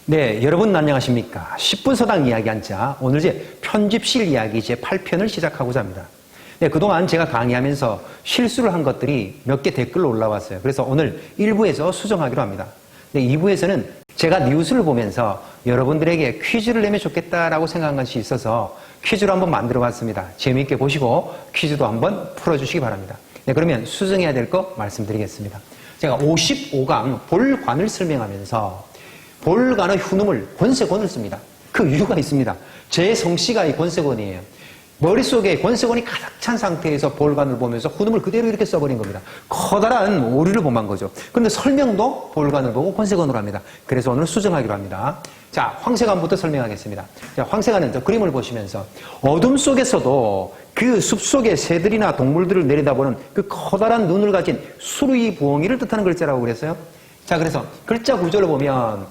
네, 여러분 안녕하십니까. 10분 서당 이야기 한자, 오늘 이제 편집실 이야기 제 8편을 시작하고자 합니다. 네, 그동안 제가 강의하면서 실수를 한 것들이 몇 개 댓글로 올라왔어요. 그래서 오늘 1부에서 수정하기로 합니다. 네, 2부에서는 제가 뉴스를 보면서 여러분들에게 퀴즈를 내면 좋겠다라고 생각한 것이 있어서 퀴즈로 한번 만들어 봤습니다. 재미있게 보시고 퀴즈도 한번 풀어주시기 바랍니다. 네, 그러면 수정해야 될 거 말씀드리겠습니다. 제가 55강 볼관을 설명하면서 볼관의 훈음을 권세권을 씁니다. 그 이유가 있습니다. 제 성씨가 이 권세권이에요. 머릿속에 권세권이 가득 찬 상태에서 볼관을 보면서 훈음을 그대로 이렇게 써버린 겁니다. 커다란 오류를 범한 거죠. 그런데 설명도 볼관을 보고 권세권으로 합니다. 그래서 오늘 수정하기로 합니다. 자, 황새관부터 설명하겠습니다. 자, 황새관은 저 그림을 보시면서 어둠 속에서도 그 숲속의 새들이나 동물들을 내려다보는 그 커다란 눈을 가진 수리부엉이를 뜻하는 글자라고 그랬어요. 자, 그래서 글자 구조를 보면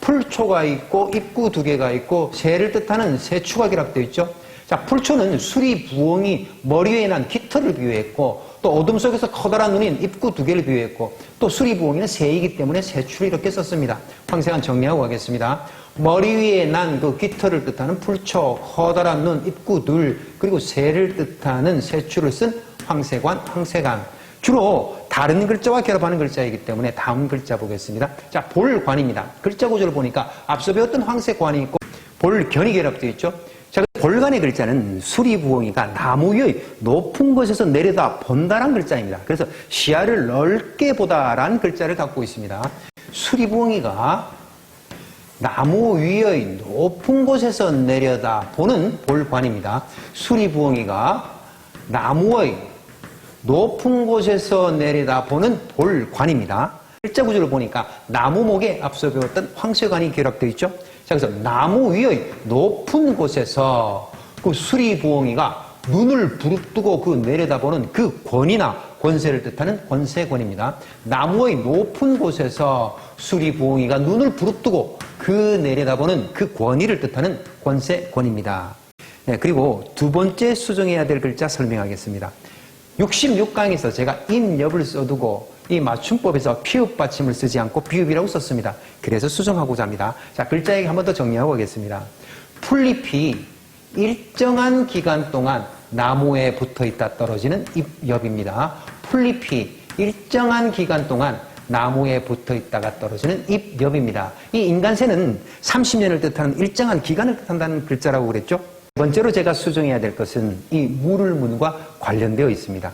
풀초가 있고 입구 두 개가 있고 새를 뜻하는 새추가 결합되어 있죠. 자, 풀초는 수리부엉이 머리 위에 난 깃털을 비유했고 또 어둠 속에서 커다란 눈인 입구 두 개를 비유했고 또 수리부엉이는 새이기 때문에 새추를 이렇게 썼습니다. 황새관 정리하고 가겠습니다. 머리 위에 난 그 깃털을 뜻하는 풀초, 커다란 눈, 입구 둘, 그리고 새를 뜻하는 새추를 쓴 황새관, 황새강. 주로 다른 글자와 결합하는 글자이기 때문에 다음 글자 보겠습니다. 자, 볼관입니다. 글자 구조를 보니까 앞서 배웠던 황새관이 있고 볼견이 결합되어 있죠. 자, 볼관의 글자는 수리부엉이가 나무 위의 높은 곳에서 내려다 본다란 글자입니다. 그래서 시야를 넓게 보다라는 글자를 갖고 있습니다. 수리부엉이가 나무 위의 높은 곳에서 내려다 보는 볼관입니다. 수리부엉이가 나무의 높은 곳에서 내려다보는 볼관입니다. 글자 구조를 보니까 나무목에 앞서 배웠던 황새관이 결합되어 있죠. 자, 그래서 나무 위의 높은 곳에서 그 수리부엉이가 눈을 부릅뜨고 그 내려다보는 그 권이나 권세를 뜻하는 권세권입니다. 나무의 높은 곳에서 수리부엉이가 눈을 부릅뜨고 그 내려다보는 그 권위를 뜻하는 권세권입니다. 네, 그리고 두 번째 수정해야 될 글자 설명하겠습니다. 66강에서 제가 인엽을 써두고 이 맞춤법에서 피읍 받침을 쓰지 않고 비읍이라고 썼습니다. 그래서 수정하고자 합니다. 자, 글자 얘기 한 번 더 정리하고 가겠습니다. 풀잎이 일정한 기간 동안 나무에 붙어 있다 떨어지는 잎엽입니다. 풀잎이 일정한 기간 동안 나무에 붙어 있다가 떨어지는 잎엽입니다. 이 인간새는 30년을 뜻하는 일정한 기간을 뜻한다는 글자라고 그랬죠. 두 번째로 제가 수정해야 될 것은 이 물을문과 관련되어 있습니다.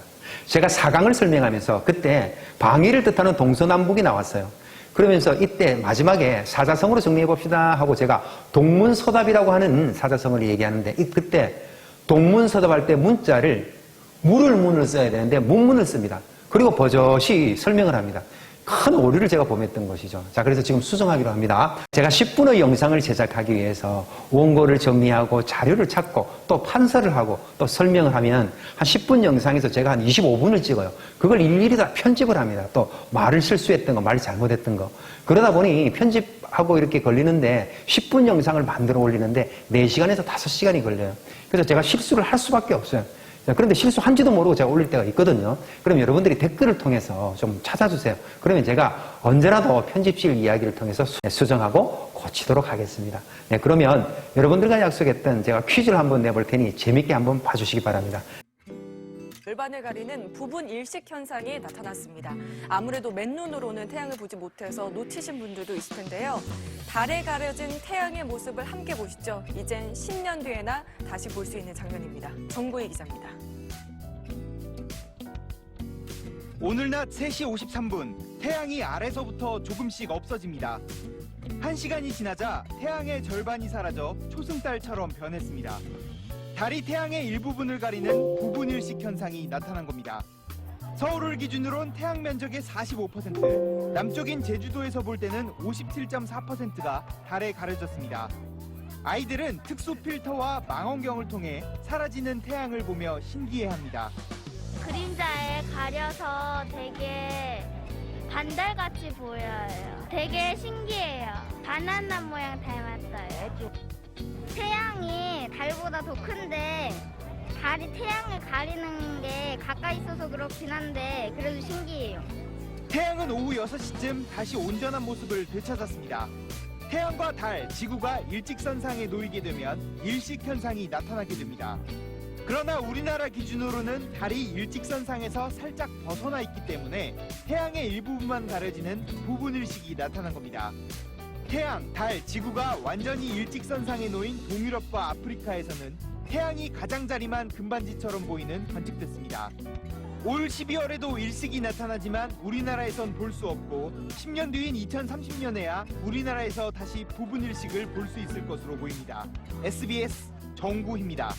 제가 4강을 설명하면서 그때 방위를 뜻하는 동서남북이 나왔어요. 그러면서 이때 마지막에 사자성어로 정리해 봅시다 하고 제가 동문서답이라고 하는 사자성어를 얘기하는데 그때 동문서답할 때 문자를 물을문을 써야 되는데 문문을 씁니다. 그리고 버젓이 설명을 합니다. 큰 오류를 제가 범했던 것이죠. 자, 그래서 지금 수정하기로 합니다. 제가 10분의 영상을 제작하기 위해서 원고를 정리하고 자료를 찾고 또 판서를 하고 또 설명을 하면 한 10분 영상에서 제가 한 25분을 찍어요. 그걸 일일이 다 편집을 합니다. 또 말을 실수했던 거, 말을 잘못했던 거. 그러다 보니 편집하고 이렇게 걸리는데 10분 영상을 만들어 올리는데 4시간에서 5시간이 걸려요. 그래서 제가 실수를 할 수밖에 없어요. 그런데 실수한지도 모르고 제가 올릴 때가 있거든요. 그럼 여러분들이 댓글을 통해서 좀 찾아주세요. 그러면 제가 언제라도 편집실 이야기를 통해서 수정하고 고치도록 하겠습니다. 네, 그러면 여러분들과 약속했던 제가 퀴즈를 한번 내볼 테니 재밌게 한번 봐주시기 바랍니다. 절반을 가리는 부분 일식 현상이 나타났습니다. 아무래도 맨눈으로는 태양을 보지 못해서 놓치신 분들도 있을 텐데요. 달에 가려진 태양의 모습을 함께 보시죠. 이젠 10년 뒤에나 다시 볼 수 있는 장면입니다. 정보희 기자입니다. 오늘 낮 3시 53분, 태양이 아래서부터 조금씩 없어집니다. 1시간이 지나자 태양의 절반이 사라져 초승달처럼 변했습니다. 달이 태양의 일부분을 가리는 부분일식 현상이 나타난 겁니다. 서울을 기준으로는 태양 면적의 45%, 남쪽인 제주도에서 볼 때는 57.4%가 달에 가려졌습니다. 아이들은 특수 필터와 망원경을 통해 사라지는 태양을 보며 신기해합니다. 그림자에 가려서 되게 반달같이 보여요. 되게 신기해요. 바나나 모양 닮았어요. 태양이 달보다 더 큰데 달이 태양을 가리는 게 가까이 있어서 그렇긴 한데 그래도 신기해요. 태양은 오후 6시쯤 다시 온전한 모습을 되찾았습니다. 태양과 달, 지구가 일직선상에 놓이게 되면 일식 현상이 나타나게 됩니다. 그러나 우리나라 기준으로는 달이 일직선상에서 살짝 벗어나 있기 때문에 태양의 일부분만 가려지는 부분일식이 나타난 겁니다. 태양, 달, 지구가 완전히 일직선상에 놓인 동유럽과 아프리카에서는 태양이 가장자리만 금반지처럼 보이는 관측됐습니다. 올 12월에도 일식이 나타나지만 우리나라에선 볼 수 없고 10년 뒤인 2030년에야 우리나라에서 다시 부분일식을 볼 수 있을 것으로 보입니다. SBS 정구희입니다.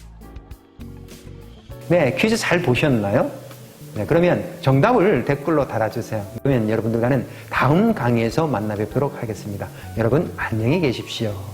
네, 퀴즈 잘 보셨나요? 네, 그러면 정답을 댓글로 달아주세요. 그러면 여러분들과는 다음 강의에서 만나 뵙도록 하겠습니다. 여러분 안녕히 계십시오.